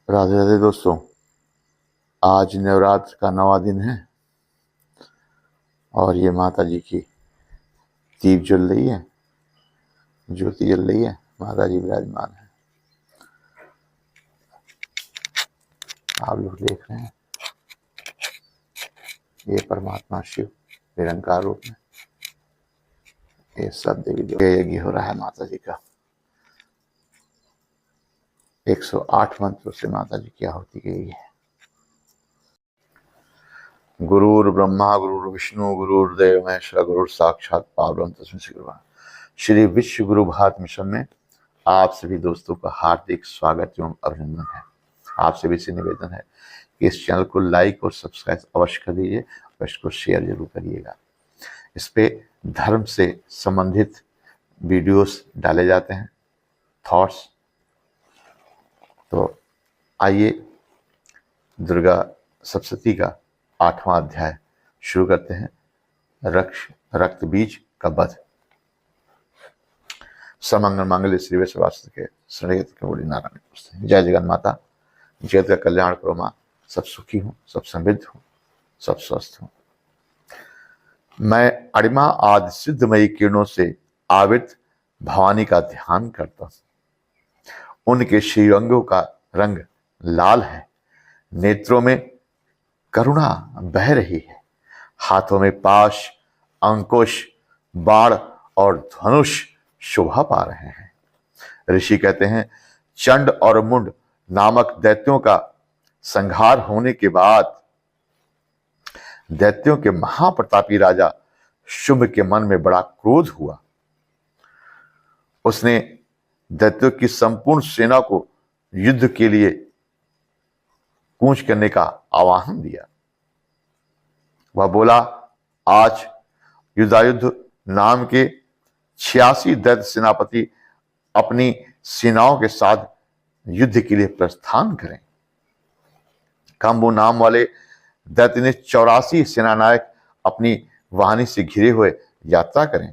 राधे राधे दोस्तों। आज नवरात्र का 9वां दिन है और ये माता जी की दीप जल रही है, ज्योति जल रही है, माता जी विराजमान है। आप लोग देख रहे हैं ये परमात्मा शिव निरंकार रूप में ये सब देवी देवता यज्ञ हो रहा है माता जी का। 108 मंत्रों से माता जी की आहुति गई है। गुरुर् ब्रह्मा गुरुर्विष्णु गुरुर्देव महेश्वर गुरुर साक्षात परब्रह्म तस्मै श्री गुरु। श्री विश्व गुरु भारत मिशन में आप सभी दोस्तों का हार्दिक स्वागत एवं अभिनंदन है। आप सभी से निवेदन है कि इस चैनल को लाइक और सब्सक्राइब अवश्य कर दीजिए और इसको शेयर जरूर करिएगा। इस पे धर्म से संबंधित वीडियोस डाले जाते हैं, थॉट्स। तो आइए दुर्गा सप्तशती का 8वां अध्याय शुरू करते हैं। रक्त बीज का वध। समंगल मांगल्य श्री वैश्वास्त्र के श्रेष्ठ के बोली नारायण। जय जगन माता, जगत का कल्याण करो माँ। सब सुखी हूँ, सब समृद्ध हूँ, सब स्वस्थ हूँ। मैं अणिमा आदि सिद्धमयी किरणों से आवृत भवानी का ध्यान करता हूँ। उनके श्रीअंगों का रंग लाल है, नेत्रों में करुणा बह रही है, हाथों में पाश, अंकुश, बाण और धनुष शोभा पा रहे हैं। ऋषि कहते हैं चंड और मुंड नामक दैत्यों का संहार होने के बाद दैत्यों के महाप्रतापी राजा शुंभ के मन में बड़ा क्रोध हुआ। उसने दैत्यों की संपूर्ण सेना को युद्ध के लिए कूच करने का आह्वान दिया। वह बोला, आज युद्धायुद्ध नाम के 86 दैत्य सेनापति अपनी सेनाओं के साथ युद्ध के लिए प्रस्थान करें। काम्बू नाम वाले दैत्य ने 84 सेनानायक अपनी वाहिनी से घिरे हुए यात्रा करें।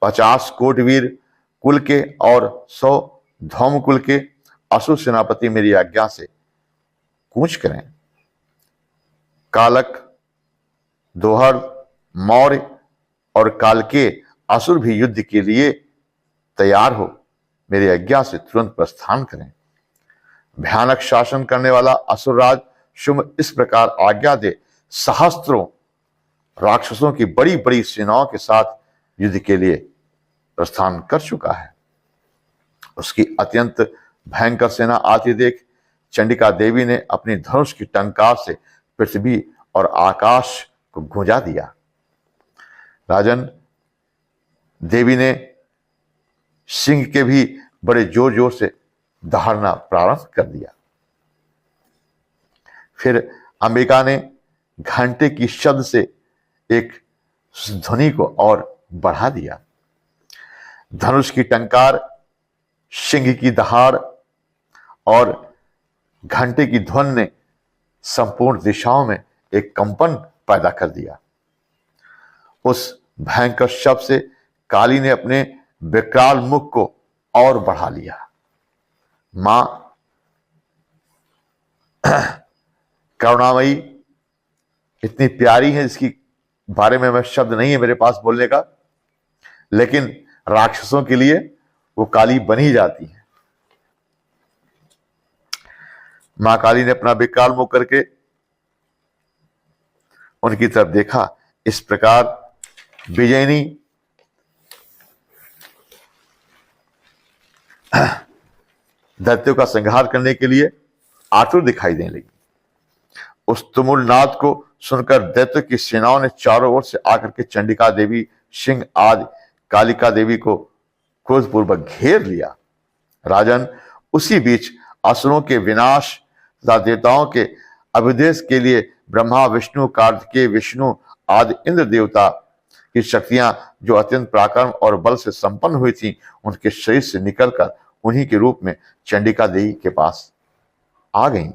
50 कोटवीर कुल के और 100 धौम कुल के असुर सेनापति मेरी आज्ञा से कूच करें। कालक, दोहर, मौर्य और कालके असुर भी युद्ध के लिए तैयार हो मेरी आज्ञा से तुरंत प्रस्थान करें। भयानक शासन करने वाला असुरराज शुंभ इस प्रकार आज्ञा दे सहस्त्रों राक्षसों की बड़ी बड़ी सेनाओं के साथ युद्ध के लिए प्रस्थान कर चुका है। उसकी अत्यंत भयंकर सेना आती देख चंडिका देवी ने अपनी धनुष की टंकार से पृथ्वी और आकाश को गूंजा दिया। राजन, देवी ने सिंह के भी बड़े जोर जोर से दहाड़ना प्रारंभ कर दिया। फिर अंबिका ने घंटे की शब्द से एक ध्वनि को और बढ़ा दिया। धनुष की टंकार, सिंह की दहाड़ और घंटे की ध्वनि ने संपूर्ण दिशाओं में एक कंपन पैदा कर दिया। उस भयंकर शब्द से काली ने अपने विकराल मुख को और बढ़ा लिया। मां करुणामयी इतनी प्यारी है जिसकी बारे में मैं शब्द नहीं है मेरे पास बोलने का, लेकिन राक्षसों के लिए वो काली बनी जाती है। मां काली ने अपना विकराल मुख करके उनकी तरफ देखा। इस प्रकार विजयिनी दैत्यों का संहार करने के लिए आतुर दिखाई देने लगी। उस तुमुल नाद को सुनकर दैत्य की सेनाओं ने चारों ओर से आकर के चंडिका देवी, सिंह आदि कालिका देवी को क्रोधपूर्वक घेर लिया। राजन, उसी बीच असुरों के विनाश तथा देवताओं के अभिदेश के लिए ब्रह्मा, विष्णु, कार्तिकेय, विष्णु आदि इंद्र देवता की शक्तियां जो अत्यंत पराक्रम और बल से संपन्न हुई थी, उनके शरीर से निकलकर उन्हीं के रूप में चंडिका देवी के पास आ गईं।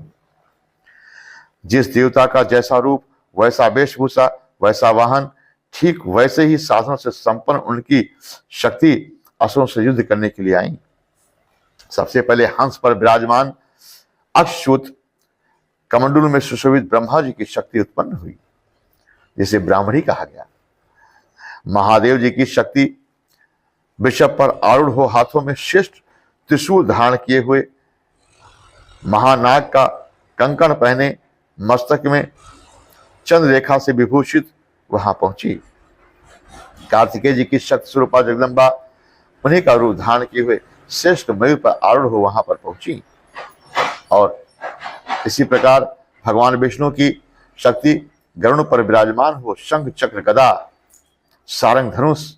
जिस देवता का जैसा रूप, वैसा वेशभूषा, वैसा वाहन, ठीक वैसे ही साधनों से संपन्न उनकी शक्ति असुरों से युद्ध करने के लिए आई। सबसे पहले हंस पर विराजमान अक्षुत कमंडल में सुशोभित ब्रह्मा जी की शक्ति उत्पन्न हुई, जिसे ब्राह्मणी कहा गया। महादेव जी की शक्ति वृषभ पर आरूढ़ हो, हाथों में श्रेष्ठ त्रिशूल धारण किए हुए, महानाग का कंकण पहने, मस्तक में चंद्ररेखा से विभूषित वहां पहुंची। कार्तिकेय जी की शक्ति स्वरूपा जगदम्बा उन्हीं का रूप धारण किए हुए श्रेष्ठ मयूर पर आरूढ़ हो वहां पर पहुंची। और इसी प्रकार भगवान विष्णु की शक्ति गरुड़ पर विराजमान हो, शंख चक्र गदा सारंग धनुष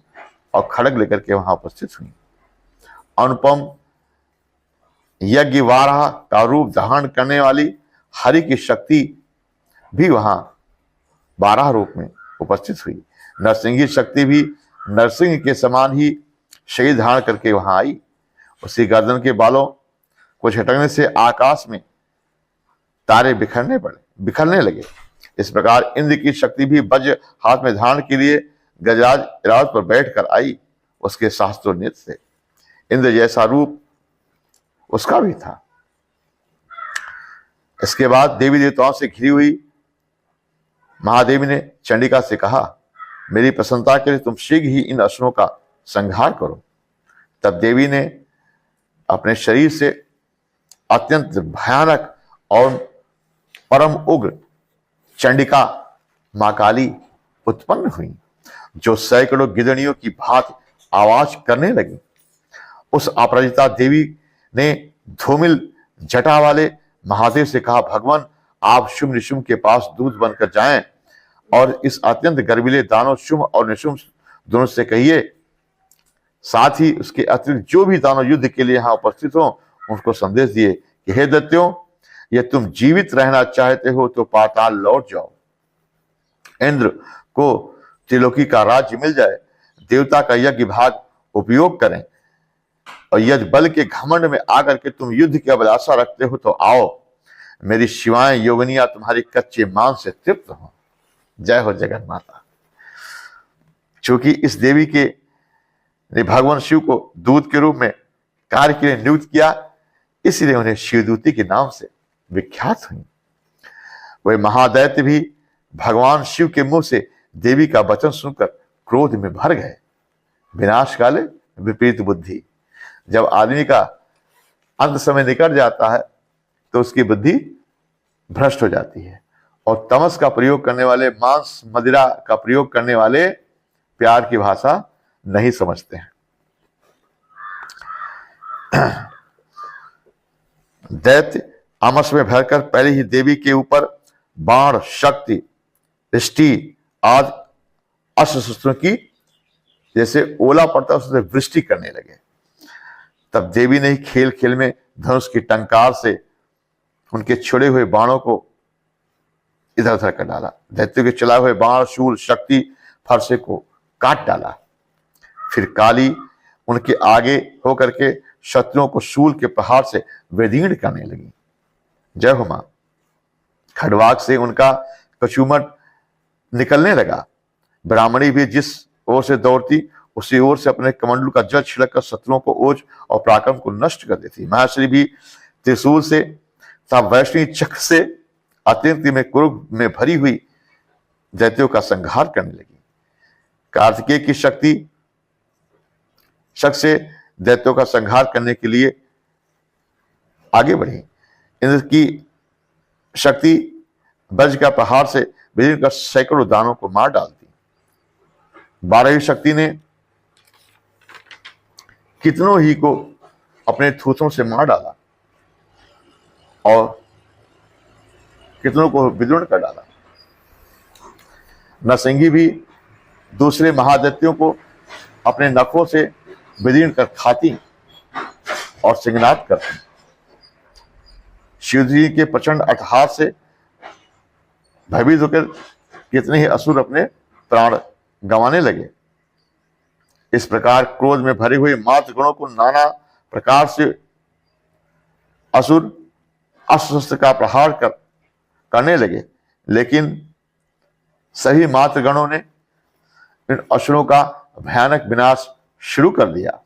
और खड़ग लेकर के वहां उपस्थित हुई। अनुपम यज्ञ वाराह का रूप धारण करने वाली हरि की शक्ति भी वहां बारह रूप में उपस्थित हुई। नरसिंह शक्ति भी नरसिंह के समान ही शरीर धारण करके वहां आई। उसी गर्दन के बालों को झटकने से आकाश में तारे बिखरने लगे। इस प्रकार इंद्र की शक्ति भी वज्र हाथ में धारण के लिए गजराज रावत पर बैठकर आई। उसके शास्त्रों नृत्य से इंद्र जैसा रूप उसका भी था। इसके बाद देवी देवताओं से घिरी हुई महादेवी ने चंडिका से कहा, मेरी प्रसन्नता के लिए तुम शीघ्र ही इन असुरों का संहार करो। तब देवी ने अपने शरीर से अत्यंत भयानक और परम उग्र चंडिका मां काली उत्पन्न हुई, जो सैकड़ों गिदड़ियों की भांति आवाज करने लगी। उस अपराजिता देवी ने धूमिल जटा वाले महादेव से कहा, भगवान आप शुंभ निशुंभ के पास दूत बनकर जाएं और इस अत्यंत गर्विले दानव शुंभ और निशुंभ दोनों से कहिए, साथ ही उसके अतिरिक्त जो भी दानव युद्ध के लिए यहां उपस्थित हो उनको संदेश दिए कि हे दैत्यों, ये तुम जीवित रहना चाहते हो तो पाताल लौट जाओ। इंद्र को त्रिलोकी का राज्य मिल जाए, देवता का यज्ञ भाग उपयोग करें, और यदि बल के घमंड में आकर के तुम युद्ध की अभिलाषा रखते हो तो आओ, मेरी शिवाएं योगिनियां तुम्हारी कच्चे मांस से तृप्त हो। जय हो जगन माता। चूंकि इस देवी के ने भगवान शिव को दूत के रूप में कार्य के लिए नियुक्त किया, इसलिए उन्हें शिवदूती के नाम से विख्यात हुई। वह महादैत्य भी भगवान शिव के मुंह से देवी का वचन सुनकर क्रोध में भर गए। विनाश काले विपरीत बुद्धि। जब आदमी का अंत समय निकट जाता है तो उसकी बुद्धि भ्रष्ट हो जाती है, और तमस का प्रयोग करने वाले, मांस मदिरा का प्रयोग करने वाले प्यार की भाषा नहीं समझते हैं। दैत्य आमस में भरकर पहले ही देवी के ऊपर बाण, शक्ति, दृष्टि आदि अस्त्र शस्त्रों की जैसे ओला पड़ता उससे वृष्टि करने लगे। तब देवी ने खेल खेल में धनुष की टंकार से उनके छुड़े हुए बाणों को इधर उधर कर डाला। दैत्यों के चलाए हुए बाण, शूल, शक्ति फरसे को काट डाला। फिर काली उनके आगे होकर के शत्रुओं को शूल के प्रहार से विदीर्ण करने लगी। जय हो मां। खड़वाक से उनका कचूमट निकलने लगा। ब्राह्मणी भी जिस ओर से दौड़ती उसी ओर से अपने कमंडलू का जल छिड़क कर शत्रुओं को ओज और पराक्रम को नष्ट कर देती। महेश्वरी भी त्रिशूल से तथा वैष्णवी चक्र से अत्यंत में क्रोध में भरी हुई दैत्यों का संहार करने लगी। कार्तिकेय की शक्ति से दैत्यों का संहार करने के लिए आगे बढ़ी। इंद्र की शक्ति वज्र का प्रहार से विदीर्ण कर सैकड़ों दानों को मार डालती। 12वीं शक्ति ने कितनों ही को अपने थूथों से मार डाला और कितनों को विदीर्ण कर डाला। नरसिंही भी दूसरे महादैत्यों को अपने नखों से विदीर्ण कर खाती और सिंगनाद करती। शिवजी के प्रचंड अट्टहास से भयभीत होकर कितने ही असुर अपने प्राण गंवाने लगे। इस प्रकार क्रोध में भरे हुए मातृ गणों को नाना प्रकार से असुर अस्त्र शस्त्र का प्रहार करने लगे, लेकिन सभी मातृगणों ने इन असुरों का भयानक विनाश शुरू कर दिया।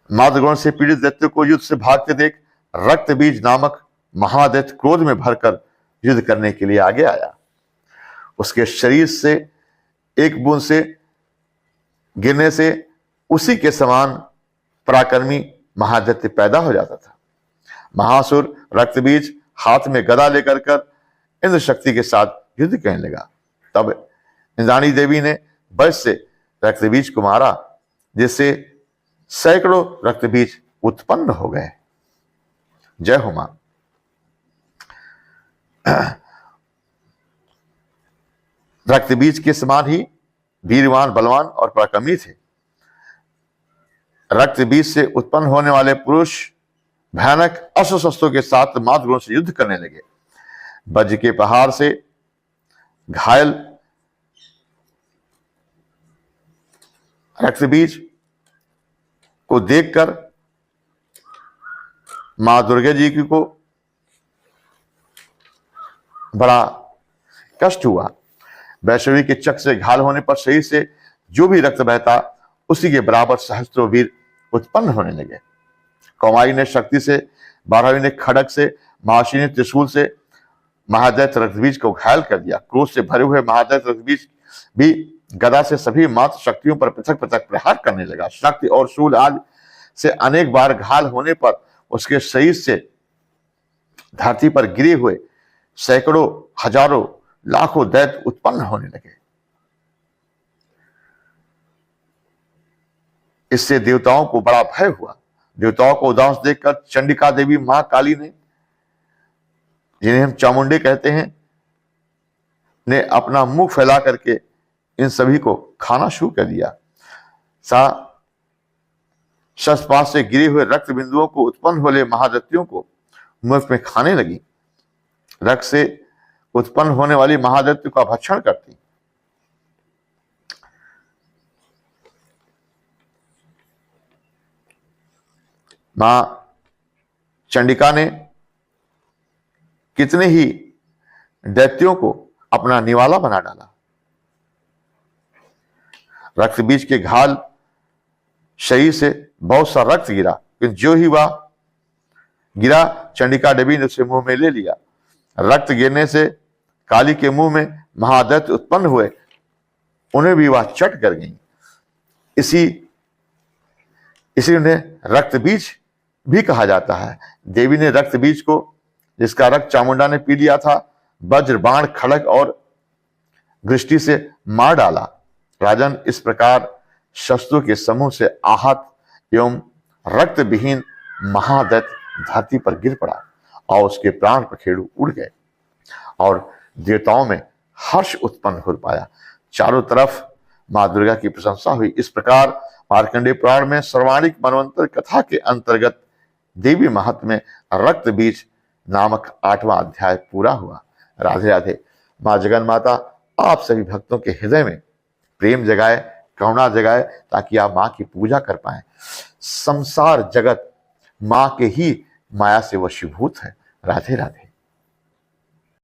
मातृगणों से पीड़ित दैत्यों को युद्ध से भागते देख रक्त बीज नामक महादैत्य क्रोध में भरकर युद्ध करने के लिए आगे आया। उसके शरीर से एक बूंद से गिरने से उसी के समान पराक्रमी महादैत्य पैदा हो जाता था। महासुर रक्तबीज हाथ में गदा लेकर कर इंद्र शक्ति के साथ युद्ध करने लगा। तब इंद्राणी देवी ने वज्र से रक्तबीज को मारा, जिससे सैकड़ों रक्तबीज उत्पन्न हो गए। जय हो मां। रक्तबीज के समान ही वीरवान, बलवान और पराक्रमी थे। रक्तबीज से उत्पन्न होने वाले पुरुष भयानक अस्त्र शस्त्रों के साथ मातृगुणों से युद्ध करने लगे। वज्र के प्रहार से घायल रक्तबीज को देखकर मां दुर्गा जी को बड़ा कष्ट हुआ। वैष्णवी के चक्र से घायल होने पर शरीर से जो भी रक्त बहता उसी के बराबर सहस्त्रों वीर उत्पन्न होने लगे। कौमारी ने शक्ति से, बारहवीं ने खड़ग से, महाशी ने त्रिशूल से महादैत्य रक्तबीज को घायल कर दिया। क्रोध से भरे हुए महादैत्य रक्तबीज भी गदा से सभी मात्र शक्तियों पर पृथक पृथक प्रहार करने लगा। शक्ति और शूल आदि से अनेक बार घायल होने पर उसके शरीर से धरती पर गिरे हुए सैकड़ों, हजारों, लाखों दैत्य उत्पन्न होने लगे। इससे देवताओं को बड़ा भय हुआ। देवताओं को उदास देखकर चंडिका देवी मां काली ने, जिन्हें हम चामुंडे कहते हैं, ने अपना मुंह फैला करके इन सभी को खाना शुरू कर दिया। शस्त्रपात से गिरे हुए रक्त बिंदुओं को उत्पन्न होने महादैत्यों को मुफ्त में खाने लगी। रक्त से उत्पन्न होने वाली महादैत्य का भक्षण करती। मां चंडिका ने कितने ही दैत्यों को अपना निवाला बना डाला। रक्त बीज के घायल शरीर से बहुत सा रक्त गिरा, किंतु जो ही वह गिरा चंडिका देवी ने उसे मुंह में ले लिया। रक्त गिरने से काली के मुंह में महादैत्य उत्पन्न हुए, उन्हें भी वह चट कर गई। इसी उन्हें रक्त बीज भी कहा जाता है। देवी ने रक्त बीज को, जिसका रक्त चामुंडा ने पी लिया था, वज्र, बाण, खड़ग और दृष्टि से मार डाला। राजन, इस प्रकार शस्त्रों के समूह से आहत एवं रक्त विहीन महादैत्य धरती पर गिर पड़ा और उसके प्राण पखेरु उड़ गए और देवताओं में हर्ष उत्पन्न हो पाया। चारों तरफ मां दुर्गा की प्रशंसा हुई। इस प्रकार मार्कंडेय पुराण में सर्वाणिक मनवंतर कथा के अंतर्गत देवी महत्व में रक्त बीज नामक 8वां अध्याय पूरा हुआ। राधे राधे। मां जगन माता आप सभी भक्तों के हृदय में प्रेम जगाए, करुणा जगाए, ताकि आप मां की पूजा कर पाए। संसार जगत मां के ही माया से वशीभूत है। राधे राधे।